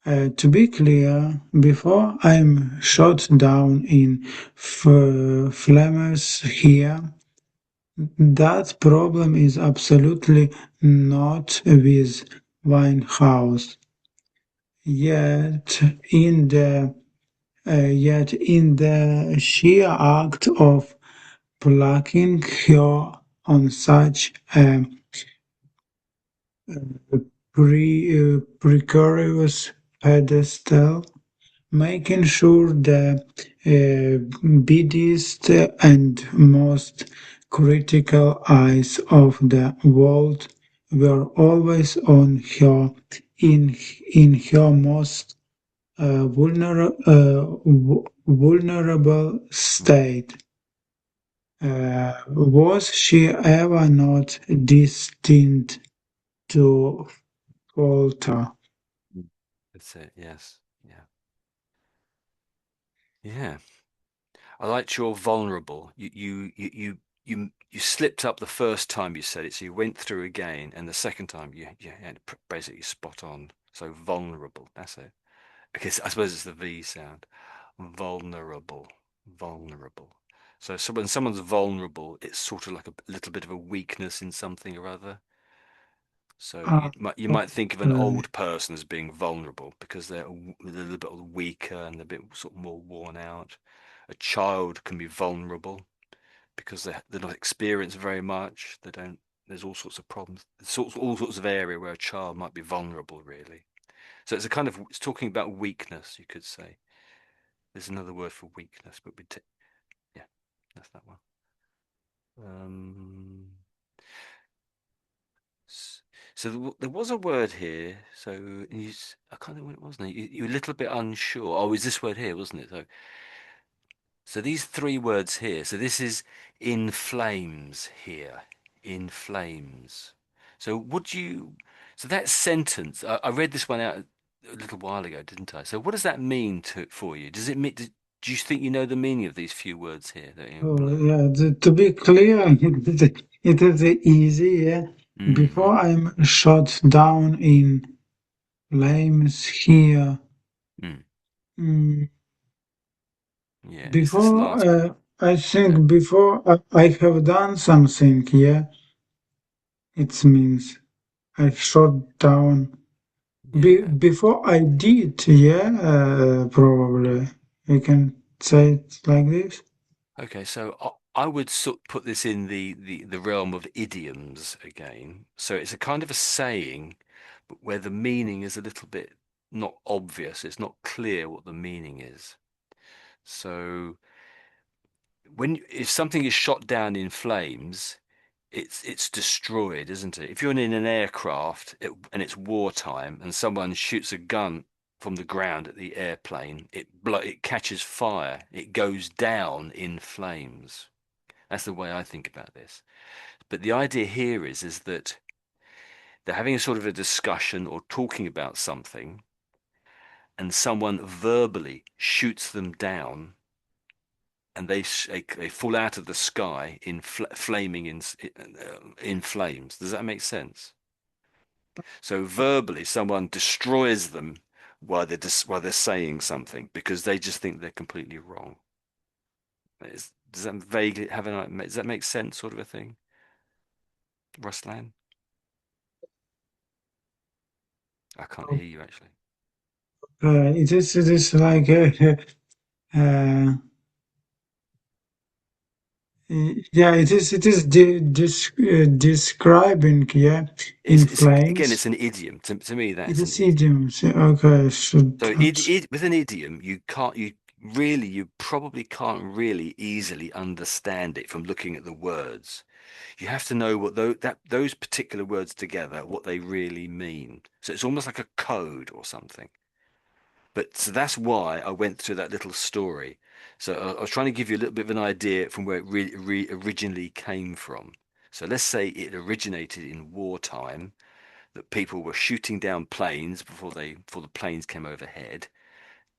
[SPEAKER 4] To be clear, before I'm shot down in flames here, that problem is absolutely not with Winehouse. Yet in the sheer act of plucking her on such a precarious pedestal, making sure the biggest and most critical eyes of the world were always on her in her most vulnerable state. Was she ever not destined to falter?
[SPEAKER 1] Mm. That's it. Yes. Yeah. Yeah. I liked your vulnerable. You slipped up the first time you said it, so you went through again, and the second time you had basically spot on. So vulnerable. That's it. Okay, I suppose it's the V sound. Vulnerable. Vulnerable. So when someone's vulnerable, it's sort of like a little bit of a weakness in something or other. So
[SPEAKER 4] Ah,
[SPEAKER 1] you might think of an
[SPEAKER 4] okay.
[SPEAKER 1] old person as being vulnerable because they're a little bit weaker and a bit sort of more worn out. A child can be vulnerable because they're not experienced very much. They don't. There's all sorts of problems. All sorts of area where a child might be vulnerable, really. So it's talking about weakness, you could say. There's another word for weakness, but yeah, that's that one. Um, So there was a word here. So I can't think what it was now. You're a little bit unsure. Oh, is this word here, wasn't it? So these three words here. So this is in flames here. In flames. So would you? So that sentence. I read this one out a little while ago, didn't I? So what does that mean for you? Does it mean? Do you think you know the meaning of these few words here that are in
[SPEAKER 4] Oh,
[SPEAKER 1] blue?
[SPEAKER 4] yeah, to be clear, it is easy, yeah.
[SPEAKER 1] Mm-hmm.
[SPEAKER 4] Before I'm shot down in flames here,
[SPEAKER 1] Mm.
[SPEAKER 4] mm,
[SPEAKER 1] Yeah, it's this
[SPEAKER 4] before
[SPEAKER 1] last bit.
[SPEAKER 4] I
[SPEAKER 1] Yeah.
[SPEAKER 4] think before I have done something, yeah, it means I shot down.
[SPEAKER 1] Yeah.
[SPEAKER 4] Before I did, yeah, probably we can say it like this.
[SPEAKER 1] Okay, so I would put this in the realm of idioms again. So it's a kind of a saying, but where the meaning is a little bit not obvious. It's not clear what the meaning is. So if something is shot down in flames, it's destroyed, isn't it? If you're in an aircraft and it's wartime and someone shoots a gun from the ground at the airplane, it catches fire, it goes down in flames. That's the way I think about this. But the idea here is that they're having a sort of a discussion or talking about something, and someone verbally shoots them down, and they fall out of the sky in flaming in flames. Does that make sense? So verbally, someone destroys them while they're saying something because they just think they're completely wrong. Does that vaguely does that make sense, sort of a thing, Ruslan? I can't hear you actually.
[SPEAKER 4] It is like uh, yeah, it is describing, yeah, in
[SPEAKER 1] It's again,
[SPEAKER 4] flames.
[SPEAKER 1] it's an idiom. To me,
[SPEAKER 4] It
[SPEAKER 1] that's an
[SPEAKER 4] is
[SPEAKER 1] idiom.
[SPEAKER 4] idioms. Okay, should
[SPEAKER 1] So with an idiom, you probably can't really easily understand it from looking at the words. You have to know what those particular words together, what they really mean. So it's almost like a code or something. But so that's why I went through that little story. So I was trying to give you a little bit of an idea from where it originally came from. So let's say it originated in wartime, that people were shooting down planes before the planes came overhead,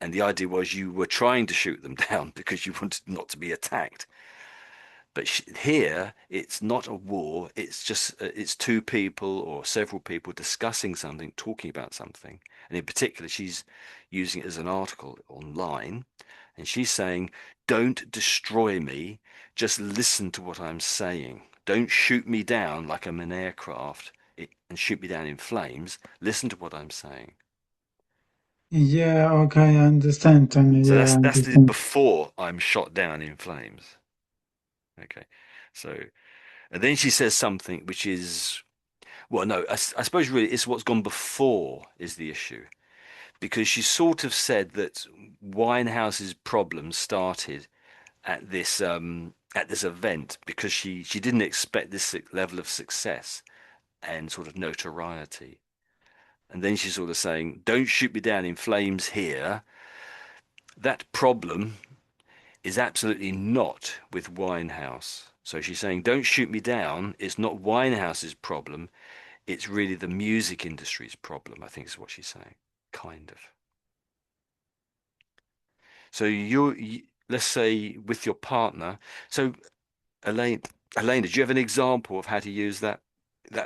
[SPEAKER 1] and the idea was you were trying to shoot them down because you wanted not to be attacked. But here, it's not a war. It's just it's two people or several people discussing something, talking about something. And in particular, she's using it as an article online, and she's saying, "Don't destroy me. Just listen to what I'm saying. Don't shoot me down like I'm an aircraft and shoot me down in flames. Listen to what I'm saying."
[SPEAKER 4] yeah, okay, I understand, Tony.
[SPEAKER 1] So
[SPEAKER 4] Yeah, I
[SPEAKER 1] that's the
[SPEAKER 4] understand.
[SPEAKER 1] before I'm shot down in flames. Okay, so and then she says something which is well, no, I suppose really it's what's gone before is the issue because she sort of said that Winehouse's problem started at this event because she didn't expect this level of success and sort of notoriety. And then she's sort of saying, "Don't shoot me down in flames here." That problem is absolutely not with Winehouse. So she's saying, "Don't shoot me down. It's not Winehouse's problem. It's really the music industry's problem," I think is what she's saying. Kind of. So let's say with your partner. So Elaine, Elena, do you have an example of how to use that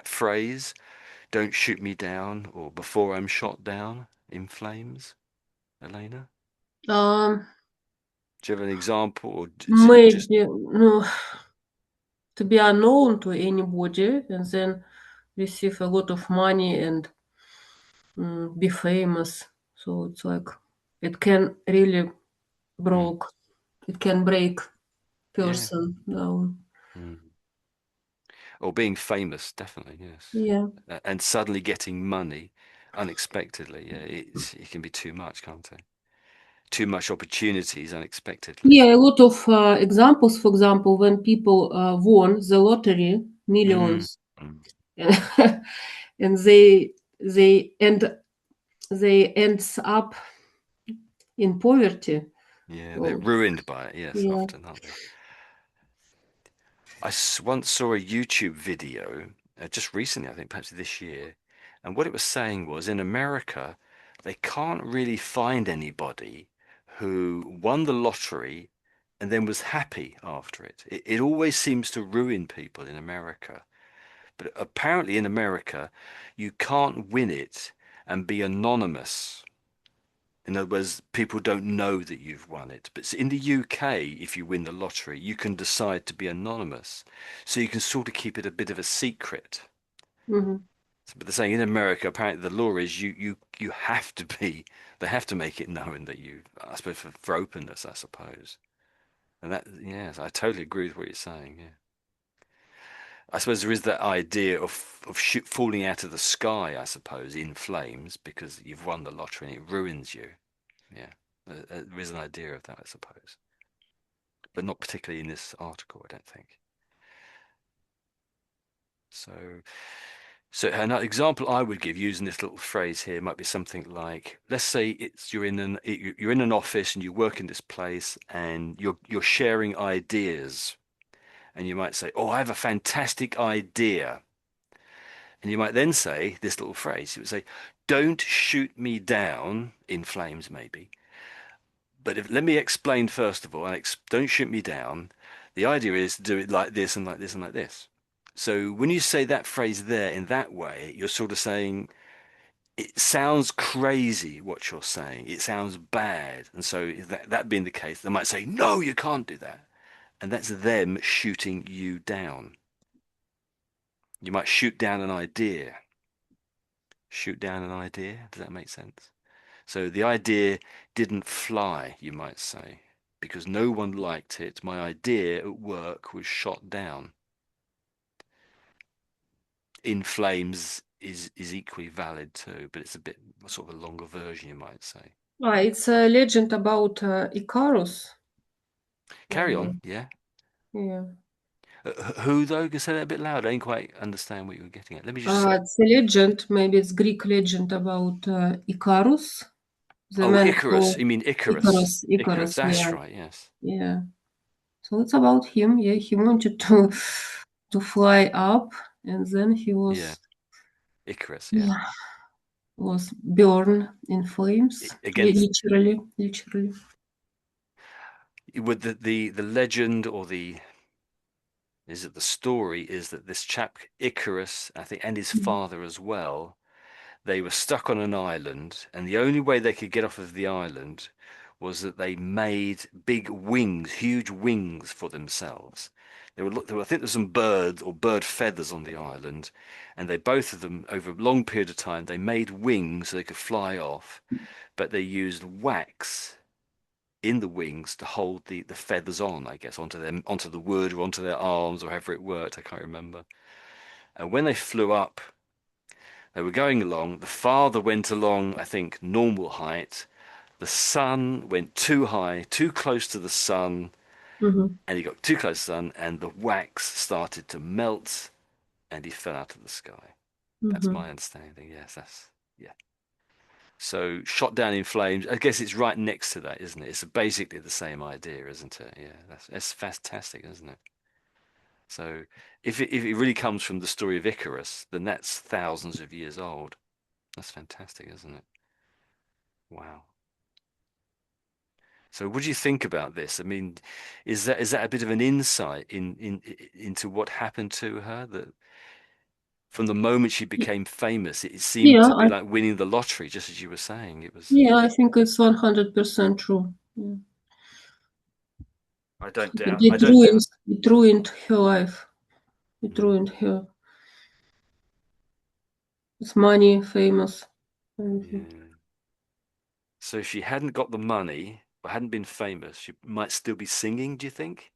[SPEAKER 1] phrase? Don't shoot me down, or before I'm shot down in flames, Elena?
[SPEAKER 2] Um,
[SPEAKER 1] Do you have an example, or is it just
[SPEAKER 2] maybe no, to be unknown to anybody and then receive a lot of money and be famous. So it's like it can really
[SPEAKER 1] mm,
[SPEAKER 2] broke. It can break
[SPEAKER 1] yeah,
[SPEAKER 2] person down.
[SPEAKER 1] mm. Or being famous, definitely, yes.
[SPEAKER 2] Yeah.
[SPEAKER 1] And suddenly getting money unexpectedly, yeah, it can be too much, can't it? Too much opportunities unexpectedly.
[SPEAKER 2] Yeah, a lot of examples, for example, when people won the lottery,
[SPEAKER 1] Mm,
[SPEAKER 2] millions,
[SPEAKER 1] mm.
[SPEAKER 2] and they ends up in poverty.
[SPEAKER 1] Yeah, they're
[SPEAKER 2] So,
[SPEAKER 1] ruined by it, yes,
[SPEAKER 2] yeah.
[SPEAKER 1] often, aren't they? Once saw a YouTube video, just recently, I think perhaps this year, and what it was saying was in America, they can't really find anybody who won the lottery and then was happy after it. It always seems to ruin people in America. But apparently in America, you can't win it and be anonymous. In other words, people don't know that you've won it. But in the UK, if you win the lottery, you can decide to be anonymous. So you can sort of keep it a bit of a secret.
[SPEAKER 2] Mhm.
[SPEAKER 1] But they're saying in America, apparently the law is you have to be, they have to make it known that you, I suppose for openness, I suppose. And that, yes, I totally agree with what you're saying. Yeah. I suppose there is that idea of falling out of the sky, I suppose, in flames because you've won the lottery and it ruins you. Yeah, there is an idea of that, I suppose, but not particularly in this article, I don't think. So an example I would give using this little phrase here might be something like, let's say you're in an office and you work in this place and you're sharing ideas, and you might say, "Oh, I have a fantastic idea." And you might then say this little phrase. You would say, "Don't shoot me down," in flames maybe. But let me explain first of all, don't shoot me down. The idea is to do it like this and like this and like this. So when you say that phrase there in that way, you're sort of saying, it sounds crazy what you're saying. It sounds bad. And so that being the case, they might say, "No, you can't do that." And that's them shooting you down. You might shoot down an idea. Shoot down an idea. Does that make sense? So the idea didn't fly, you might say, because no one liked it. My idea at work was shot down. In flames is equally valid too, but it's a bit sort of a longer version, you might say.
[SPEAKER 2] It's a legend about Icarus.
[SPEAKER 1] Carry on, yeah.
[SPEAKER 2] Yeah.
[SPEAKER 1] Who though? Can you say that a bit louder? I didn't quite understand what you were getting at. Let me just say.
[SPEAKER 2] It's a legend, maybe it's Greek legend about Icarus, the
[SPEAKER 1] Oh,
[SPEAKER 2] man
[SPEAKER 1] Icarus.
[SPEAKER 2] who
[SPEAKER 1] You mean Icarus?
[SPEAKER 2] Icarus,
[SPEAKER 1] That's
[SPEAKER 2] yeah,
[SPEAKER 1] right. Yes.
[SPEAKER 2] yeah. So it's about him. Yeah, he wanted to fly up, and then he
[SPEAKER 1] Yeah.
[SPEAKER 2] was
[SPEAKER 1] Icarus. Yeah.
[SPEAKER 2] was burned in flames.
[SPEAKER 1] Against
[SPEAKER 2] Literally.
[SPEAKER 1] with the legend or the story is that this chap Icarus, I think, and his father as well, they were stuck on an island, and the only way they could get off of the island was that they made big wings, huge wings for themselves. I think there's some birds or bird feathers on the island, and they both of them, over a long period of time, they made wings so they could fly off, but they used wax in the wings to hold the feathers on, I guess, onto the wood or onto their arms or however it worked. I can't remember. And when they flew up, they were going along. The father went along, I think, normal height. The son went too high, too close to the sun,
[SPEAKER 2] Mm-hmm.
[SPEAKER 1] and he got too close to the sun, and the wax started to melt, and he fell out of the sky. That's my understanding. Yes, yeah. So shot down in flames. I guess it's right next to that, isn't it? It's basically the same idea, isn't it? Yeah, that's fantastic, isn't it? So if it really comes from the story of Icarus, then that's thousands of years old. That's fantastic, isn't it? Wow. So what do you think about this? I mean, is that a bit of an insight into what happened to her? That from the moment she became famous, it seemed
[SPEAKER 2] Yeah,
[SPEAKER 1] to be like winning the lottery, just as you were saying. It was.
[SPEAKER 2] I think it's 100% true. Yeah.
[SPEAKER 1] I don't doubt. I
[SPEAKER 2] It
[SPEAKER 1] don't doubt.
[SPEAKER 2] ruined her life. It
[SPEAKER 1] Mm,
[SPEAKER 2] ruined her. It's money, famous, everything.
[SPEAKER 1] yeah. So if she hadn't got the money or hadn't been famous, she might still be singing, do you think?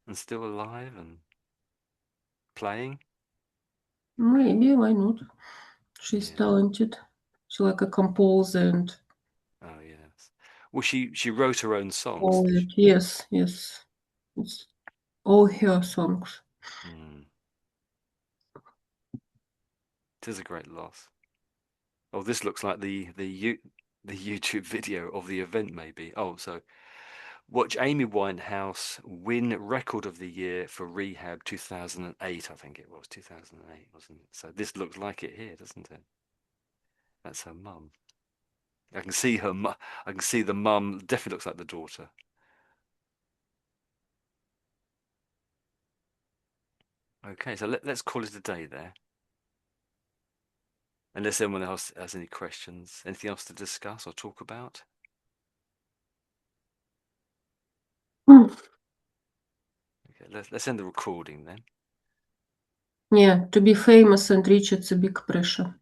[SPEAKER 1] And still alive and playing?
[SPEAKER 2] Maybe, why not? She's
[SPEAKER 1] Yeah.
[SPEAKER 2] talented. She's like a composer and
[SPEAKER 1] Oh, yes. Well, she wrote her own songs, didn't
[SPEAKER 2] poet.
[SPEAKER 1] she?
[SPEAKER 2] Yes. It's all her songs.
[SPEAKER 1] Mm. It is a great loss. Oh, this looks like the YouTube video of the event, maybe. Oh, so watch Amy Winehouse win Record of the Year for Rehab 2008, I think it was 2008, wasn't it? So this looks like it here, doesn't it? That's her mum. I can see I can see the mum. Definitely looks like the daughter. Okay, so let's call it a day there. Unless anyone else has any questions, anything else to discuss or talk about?
[SPEAKER 2] Hmm.
[SPEAKER 1] Okay, let's end the recording then.
[SPEAKER 2] Yeah, to be famous and rich, it's a big pressure.